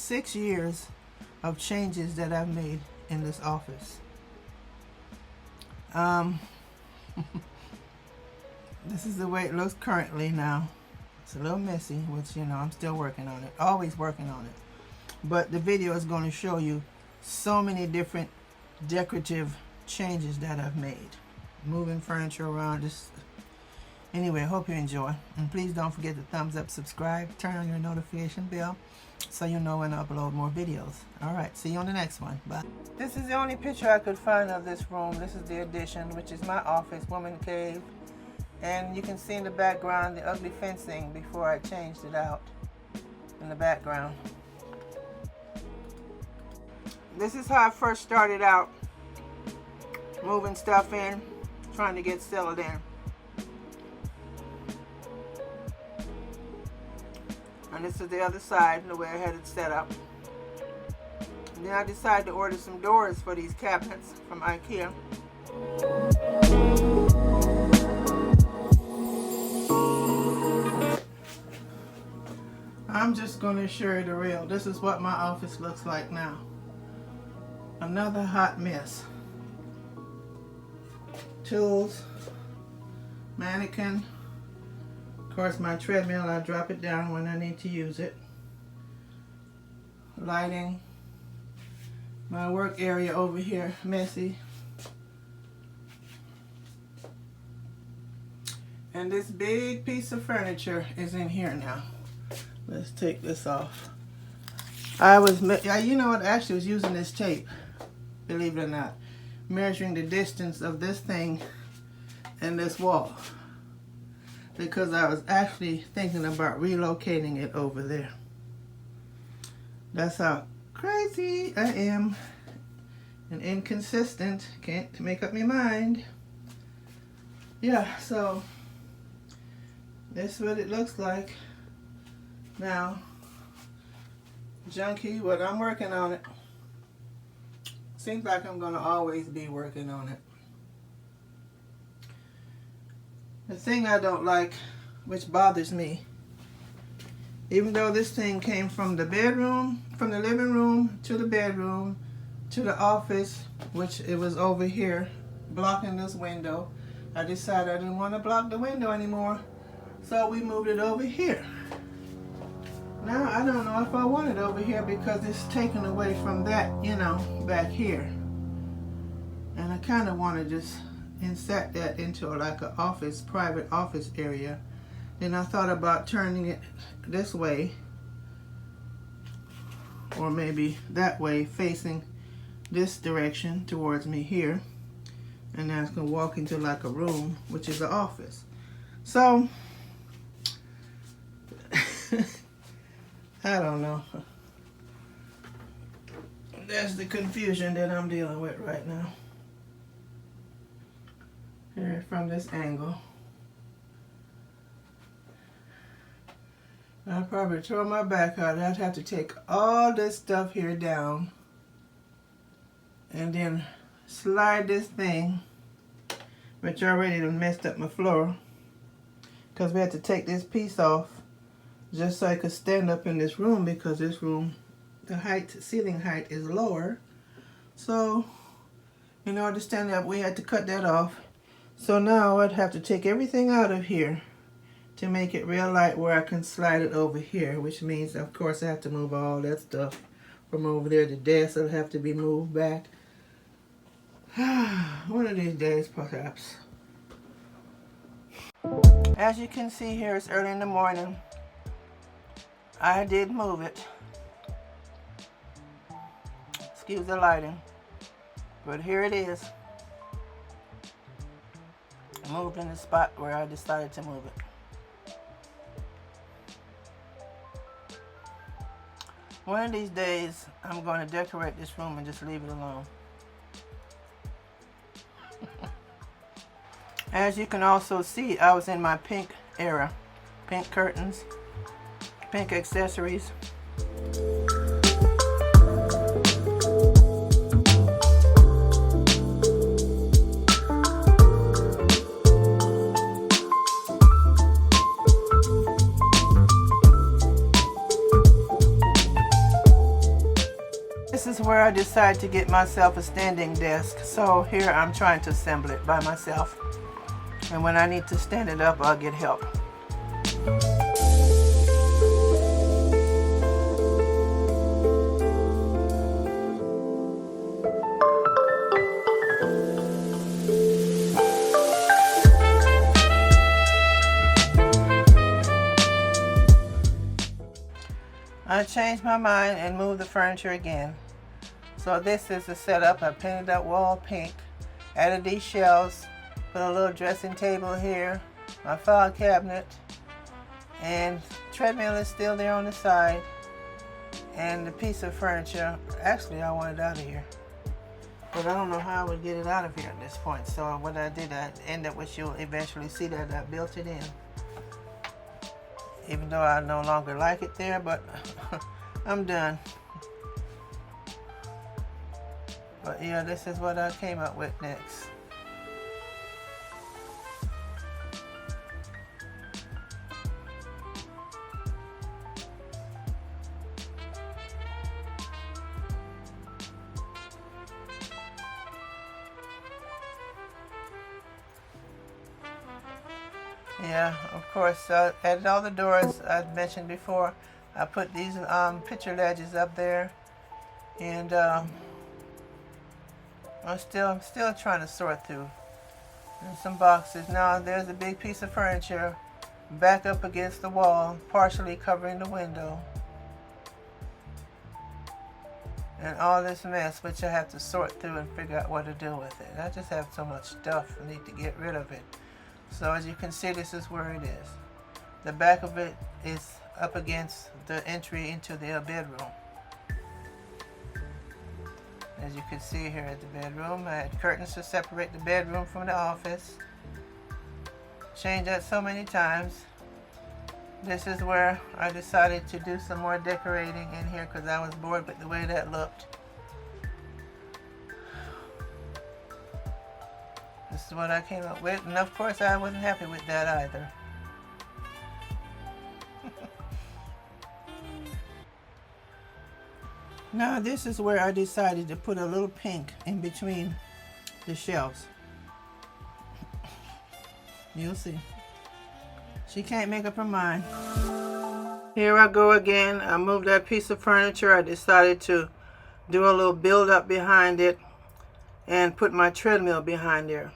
6 years of changes that I've made in this office. This is the way it looks currently now. It's a little messy, which, you know, I'm still working on it. Always working on it. But the video is going to show you so many different decorative changes that I've made. Moving furniture around. Just anyway, I hope you enjoy. And please don't forget to thumbs up, subscribe, turn on your notification bell so you know when I upload more videos. Alright, see you on the next one. Bye. This is the only picture I could find of this room. This is the addition, which is my office, woman cave. And you can see in the background the ugly fencing before I changed it out in the background. This is how I first started out, moving stuff in, trying to get settled in. And this is the other side, the way I had it set up. And then I decided to order some doors for these cabinets from IKEA. I'm just going to show you the real. This is what my office looks like now. Another hot mess. Tools, mannequin. Of course, my treadmill, I drop it down when I need to use it. Lighting. My work area over here, messy. And this big piece of furniture is in here now. Let's take this off. You know what, I actually was using this tape, believe it or not, measuring the distance of this thing and this wall, because I was actually thinking about relocating it over there. That's how crazy I am and inconsistent. Can't make up my mind. Yeah, so this is what it looks like now. Junky, but I'm working on it. Seems like I'm going to always be working on it. The thing I don't like, which bothers me, even though this thing came from the bedroom, from the living room to the bedroom to the office, which it was over here blocking this window, I decided I didn't want to block the window anymore, so we moved it over here. Now I don't know if I want it over here because it's taken away from that, you know, back here. And I kind of want to just insert that into like an office, private office area. Then I thought about turning it this way, or maybe that way, facing this direction towards me here. And now it's going to walk into like a room, which is the office. So I don't know. That's the confusion that I'm dealing with right now. Here from this angle. I'd probably throw my back out. I'd have to take all this stuff here down and then slide this thing, which already done messed up my floor, because we had to take this piece off just so I could stand up in this room, because this room, the height, ceiling height is lower. So in order to stand up, we had to cut that off. So now I'd have to take everything out of here to make it real light where I can slide it over here, which means of course I have to move all that stuff from over there. The desk will have to be moved back. One of these days perhaps. As you can see here, it's early in the morning. I did move it. Excuse the lighting. But here it is. Moved in the spot where I decided to move it. One of these days, I'm going to decorate this room and just leave it alone. As you can also see, I was in my pink era. Pink curtains, pink accessories. This is where I decided to get myself a standing desk. So here I'm trying to assemble it by myself. And when I need to stand it up, I'll get help. I changed my mind and moved the furniture again. So this is the setup. I painted that wall pink, added these shelves, put a little dressing table here, my file cabinet, and treadmill is still there on the side, and the piece of furniture, actually I want it out of here, but I don't know how I would get it out of here at this point. So what I did, I ended up, which you'll eventually see, that I built it in. Even though I no longer like it there, but I'm done. But yeah, this is what I came up with next. Yeah, of course, added all the doors I mentioned before. I put these picture ledges up there, and I'm still trying to sort through. And some boxes. Now there's a big piece of furniture back up against the wall, partially covering the window, and all this mess, which I have to sort through and figure out what to do with it. I just have so much stuff. I need to get rid of it. So as you can see, this is where it is. The back of it is up against the entry into the bedroom. As you can see here at the bedroom, I had curtains to separate the bedroom from the office. Changed that so many times. This is where I decided to do some more decorating in here because I was bored with the way that looked. This is what I came up with, and of course I wasn't happy with that either. Now this is where I decided to put a little pink in between the shelves. You'll see. She can't make up her mind. Here I go again. I moved that piece of furniture. I decided to do a little build up behind it and put my treadmill behind there.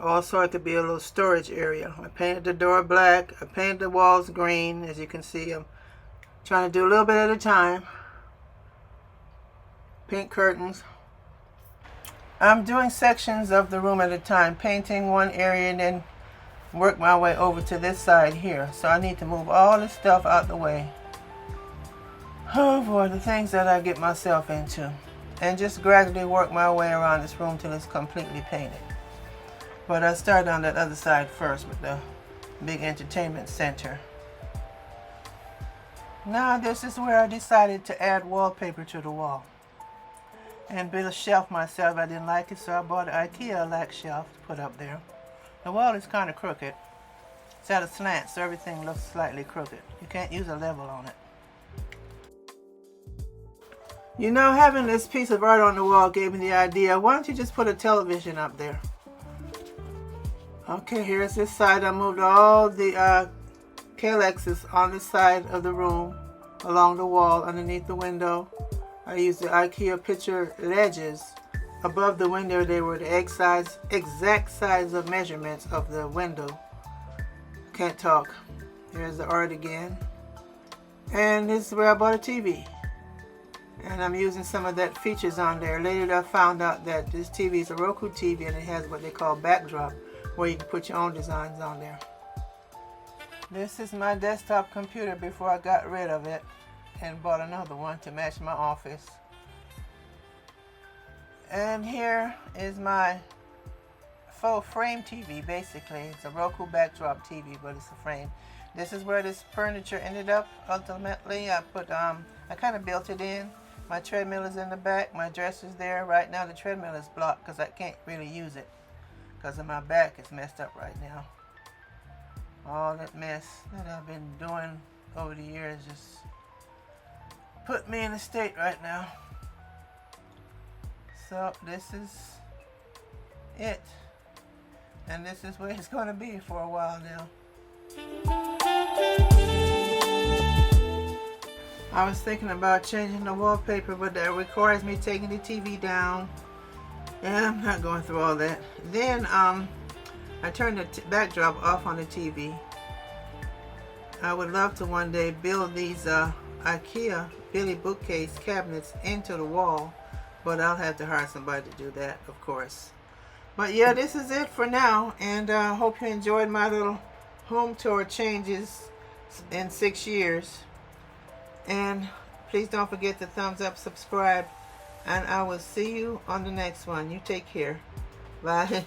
Also, it could be a little storage area. I painted the door black. I painted the walls green. As you can see, I'm trying to do a little bit at a time. Pink curtains. I'm doing sections of the room at a time, painting one area and then work my way over to this side here. So I need to move all this stuff out the way. Oh boy, the things that I get myself into. And just gradually work my way around this room till it's completely painted. But I started on that other side first with the big entertainment center. Now this is where I decided to add wallpaper to the wall. And build a shelf myself. I didn't like it, so I bought an IKEA lac shelf to put up there. The wall is kind of crooked. It's at a slant, so everything looks slightly crooked. You can't use a level on it. You know, having this piece of art on the wall gave me the idea, why don't you just put a television up there? Okay, here's this side. I moved all the Kalexes on the side of the room, along the wall, underneath the window. I used the IKEA picture ledges. Above the window, they were the exact size of measurements of the window. Can't talk. Here's the art again. And this is where I bought a TV. And I'm using some of that features on there. Later I found out that this TV is a Roku TV and it has what they call backdrop, where you can put your own designs on there. This is my desktop computer before I got rid of it and bought another one to match my office. And here is my faux frame TV, basically. It's a Roku backdrop TV, but it's a frame. This is where this furniture ended up ultimately. I kind of built it in. My treadmill is in the back, my dresser's there. Right now the treadmill is blocked because I can't really use it because of my back is messed up right now. All that mess that I've been doing over the years just put me in a state right now. So this is it. And this is where it's going to be for a while now. I was thinking about changing the wallpaper, but that requires me taking the TV down. Yeah, I'm not going through all that. Then I turned the backdrop off on the TV. I would love to one day build these IKEA Billy bookcase cabinets into the wall, but I'll have to hire somebody to do that, of course. But yeah, this is it for now, and I hope you enjoyed my little home tour changes in 6 years. And please don't forget to thumbs up, subscribe, and I will see you on the next one. You take care. Bye.